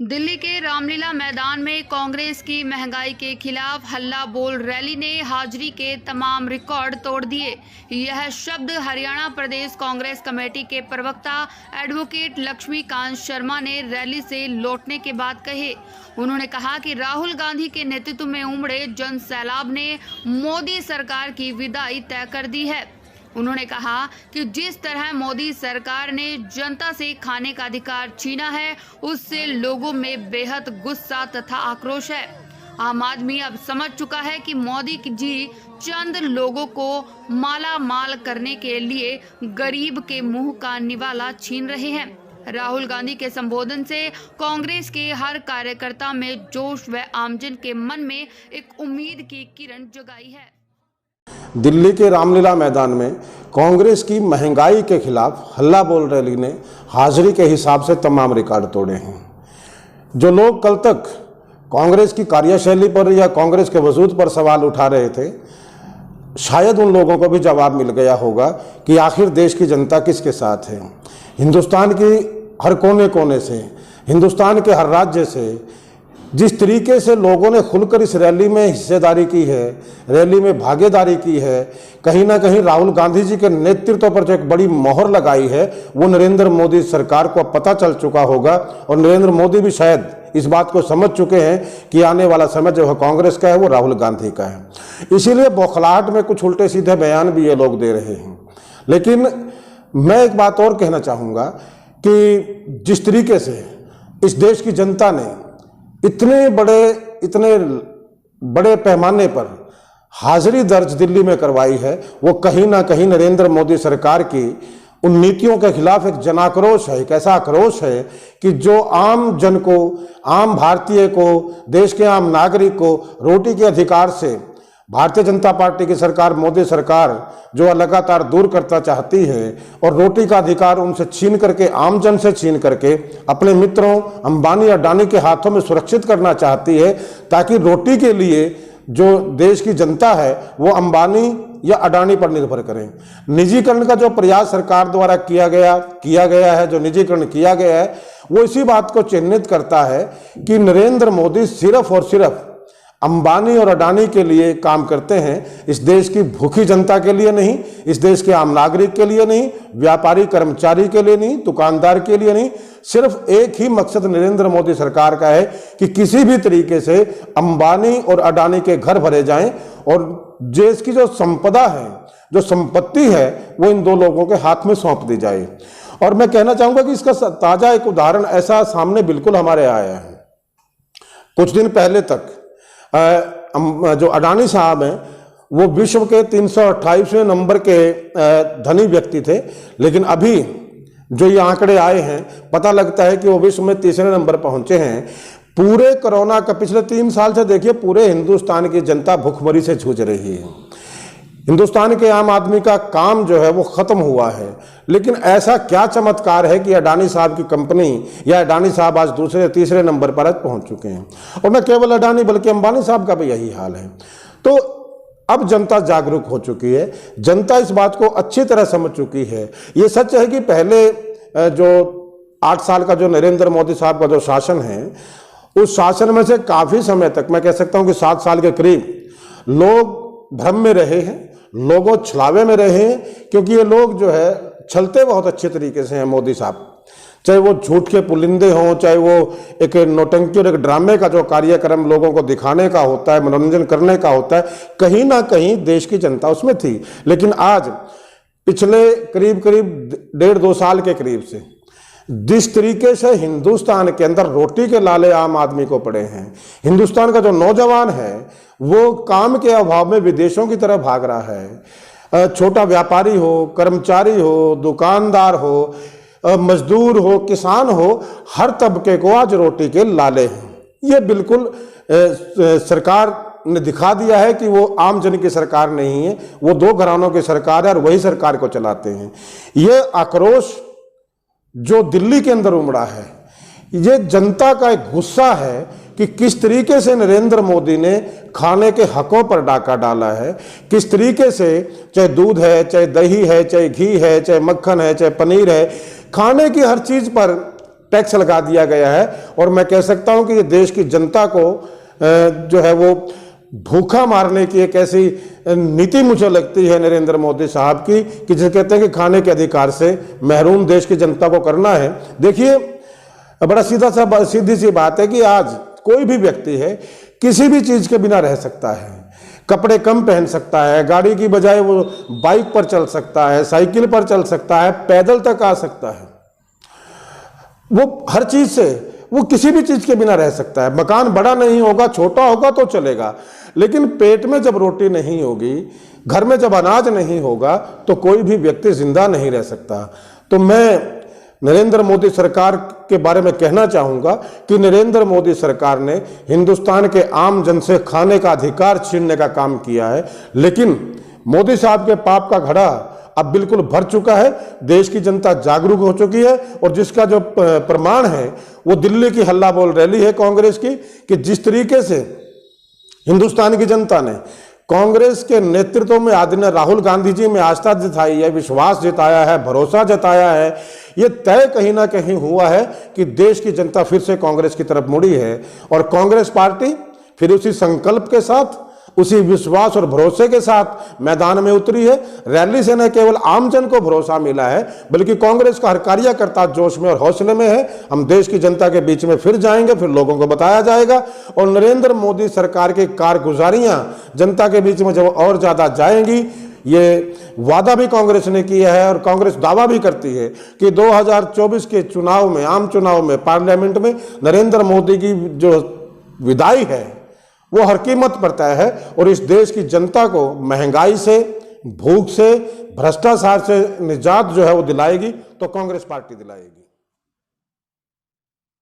दिल्ली के रामलीला मैदान में कांग्रेस की महंगाई के खिलाफ हल्ला बोल रैली ने हाजिरी के तमाम रिकॉर्ड तोड़ दिए। यह शब्द हरियाणा प्रदेश कांग्रेस कमेटी के प्रवक्ता एडवोकेट लक्ष्मीकांत शर्मा ने रैली से लौटने के बाद कहे। उन्होंने कहा कि राहुल गांधी के नेतृत्व में उमड़े जन सैलाब ने मोदी सरकार की विदाई तय कर दी है। उन्होंने कहा कि जिस तरह मोदी सरकार ने जनता से खाने का अधिकार छीना है, उससे लोगों में बेहद गुस्सा तथा आक्रोश है। आम आदमी अब समझ चुका है कि मोदी जी चंद लोगों को माला माल करने के लिए गरीब के मुंह का निवाला छीन रहे हैं। राहुल गांधी के संबोधन से कांग्रेस के हर कार्यकर्ता में जोश व आमजन के मन में एक उम्मीद की किरण जगाई है। दिल्ली के रामलीला मैदान में कांग्रेस की महंगाई के खिलाफ हल्ला बोल रैली ने हाजिरी के हिसाब से तमाम रिकॉर्ड तोड़े हैं। जो लोग कल तक कांग्रेस की कार्यशैली पर या कांग्रेस के वजूद पर सवाल उठा रहे थे, शायद उन लोगों को भी जवाब मिल गया होगा कि आखिर देश की जनता किसके साथ है। हिंदुस्तान की हर कोने कोने से, हिंदुस्तान के हर राज्य से जिस तरीके से लोगों ने खुलकर इस रैली में हिस्सेदारी की है, रैली में भागीदारी की है, कहीं ना कहीं राहुल गांधी जी के नेतृत्व पर जो एक बड़ी मोहर लगाई है, वो नरेंद्र मोदी सरकार को पता चल चुका होगा। और नरेंद्र मोदी भी शायद इस बात को समझ चुके हैं कि आने वाला समय जो है कांग्रेस का है वो राहुल गांधी का है। इसीलिए बौखलाहट में कुछ उल्टे सीधे बयान भी ये लोग दे रहे हैं। लेकिन मैं एक बात और कहना चाहूँगा कि जिस तरीके से इस देश की जनता ने इतने बड़े पैमाने पर हाजिरी दर्ज दिल्ली में करवाई है, वो कहीं ना कहीं नरेंद्र मोदी सरकार की उन नीतियों के खिलाफ एक जनाक्रोश है, एक ऐसा आक्रोश है कि जो आम जन को, आम भारतीय को, देश के आम नागरिक को रोटी के अधिकार से भारतीय जनता पार्टी की सरकार, मोदी सरकार जो लगातार दूर करता चाहती है और रोटी का अधिकार उनसे छीन करके, आम जन से छीन करके अपने मित्रों अंबानी अडानी के हाथों में सुरक्षित करना चाहती है, ताकि रोटी के लिए जो देश की जनता है वो अंबानी या अडानी पर निर्भर करें। निजीकरण का जो प्रयास सरकार द्वारा किया गया है, जो निजीकरण किया गया है, वो इसी बात को चिन्हित करता है कि नरेंद्र मोदी सिर्फ और सिर्फ अंबानी और अडानी के लिए काम करते हैं। इस देश की भूखी जनता के लिए नहीं, इस देश के आम नागरिक के लिए नहीं, व्यापारी कर्मचारी के लिए नहीं, दुकानदार के लिए नहीं। सिर्फ एक ही मकसद नरेंद्र मोदी सरकार का है कि किसी भी तरीके से अंबानी और अडानी के घर भरे जाएं और देश की जो संपदा है, जो संपत्ति है, वो इन दो लोगों के हाथ में सौंप दी जाए। और मैं कहना चाहूंगा कि इसका ताजा एक उदाहरण ऐसा सामने बिल्कुल हमारे आया है। कुछ दिन पहले तक जो अडानी साहब हैं वो विश्व के 328वें नंबर के धनी व्यक्ति थे, लेकिन अभी जो ये आंकड़े आए हैं, पता लगता है कि वो विश्व में तीसरे नंबर पहुंचे हैं। पूरे कोरोना का पिछले 3 साल से देखिए, पूरे हिंदुस्तान की जनता भूखमरी से जूझ रही है। हिंदुस्तान के आम आदमी का काम जो है वो खत्म हुआ है। लेकिन ऐसा क्या चमत्कार है कि अडानी साहब की कंपनी या अडानी साहब आज दूसरे तीसरे नंबर पर आज पहुंच चुके हैं। और न केवल अडानी बल्कि अंबानी साहब का भी यही हाल है। तो अब जनता जागरूक हो चुकी है, जनता इस बात को अच्छी तरह समझ चुकी है। ये सच है कि पहले जो 8 साल का जो नरेंद्र मोदी साहब का जो शासन है, उस शासन में से काफी समय तक, मैं कह सकता हूं कि 7 साल के करीब लोग भ्रम में रहे हैं, लोगों छलावे में रहे हैं, क्योंकि ये लोग जो है छलते बहुत अच्छे तरीके से हैं मोदी साहब। चाहे वो झूठ के पुलिंदे हों, चाहे वो एक नौटंकी और एक ड्रामे का जो कार्यक्रम लोगों को दिखाने का होता है, मनोरंजन करने का होता है, कहीं ना कहीं देश की जनता उसमें थी। लेकिन आज पिछले करीब 1.5-2 साल के करीब से जिस तरीके से हिंदुस्तान के अंदर रोटी के लाले आम आदमी को पड़े हैं, हिंदुस्तान का जो नौजवान है वो काम के अभाव में विदेशों की तरफ भाग रहा है। छोटा व्यापारी हो, कर्मचारी हो, दुकानदार हो, मजदूर हो, किसान हो, हर तबके को आज रोटी के लाले हैं। ये बिल्कुल सरकार ने दिखा दिया है कि वो आम जन की सरकार नहीं है, वो 2 घरानों की सरकार है और वही सरकार को चलाते हैं। ये आक्रोश जो दिल्ली के अंदर उमड़ा है, ये जनता का एक गुस्सा है कि किस तरीके से नरेंद्र मोदी ने खाने के हकों पर डाका डाला है, किस तरीके से चाहे दूध है, चाहे दही है, चाहे घी है, चाहे मक्खन है, चाहे पनीर है, खाने की हर चीज पर टैक्स लगा दिया गया है। और मैं कह सकता हूं कि ये देश की जनता को जो है वो भूखा मारने की एक ऐसी नीति मुझे लगती है नरेंद्र मोदी साहब की, कि जिसे कहते हैं कि खाने के अधिकार से महरूम देश की जनता को करना है। देखिए, बड़ा सीधी सी बात है कि आज कोई भी व्यक्ति है किसी भी चीज के बिना रह सकता है। कपड़े कम पहन सकता है, गाड़ी की बजाय वो बाइक पर चल सकता है, साइकिल पर चल सकता है, पैदल तक आ सकता है। वो हर चीज से, वो किसी भी चीज के बिना रह सकता है। मकान बड़ा नहीं होगा, छोटा होगा तो चलेगा, लेकिन पेट में जब रोटी नहीं होगी, घर में जब अनाज नहीं होगा, तो कोई भी व्यक्ति जिंदा नहीं रह सकता। तो मैं नरेंद्र मोदी सरकार के बारे में कहना चाहूंगा कि नरेंद्र मोदी सरकार ने हिंदुस्तान के आम जन से खाने का अधिकार छीनने का काम किया है, लेकिन मोदी साहब के पाप का घड़ा अब बिल्कुल भर चुका है। देश की जनता जागरूक हो चुकी है, और जिसका जो प्रमाण है वो दिल्ली की हल्ला बोल रैली है कांग्रेस की, कि जिस तरीके से हिंदुस्तान की जनता ने कांग्रेस के नेतृत्व में आदरणीय राहुल गांधी जी में आस्था जताई है, विश्वास जताया है, भरोसा जताया है, ये तय कहीं ना कहीं हुआ है कि देश की जनता फिर से कांग्रेस की तरफ मुड़ी है। और कांग्रेस पार्टी फिर उसी संकल्प के साथ, उसी विश्वास और भरोसे के साथ मैदान में उतरी है। रैली से न केवल आमजन को भरोसा मिला है, बल्कि कांग्रेस का हर कार्यकर्ता जोश में और हौसले में है। हम देश की जनता के बीच में फिर जाएंगे, फिर लोगों को बताया जाएगा, और नरेंद्र मोदी सरकार की कारगुजारियां जनता के बीच में जब और ज्यादा जाएंगी, ये वादा भी कांग्रेस ने किया है और कांग्रेस दावा भी करती है कि 2024 के चुनाव में, आम चुनाव में, पार्लियामेंट में नरेंद्र मोदी की जो विदाई है वो हर कीमत पर तय है, और इस देश की जनता को महंगाई से, भूख से, भ्रष्टाचार से निजात जो है वो दिलाएगी, तो कांग्रेस पार्टी दिलाएगी।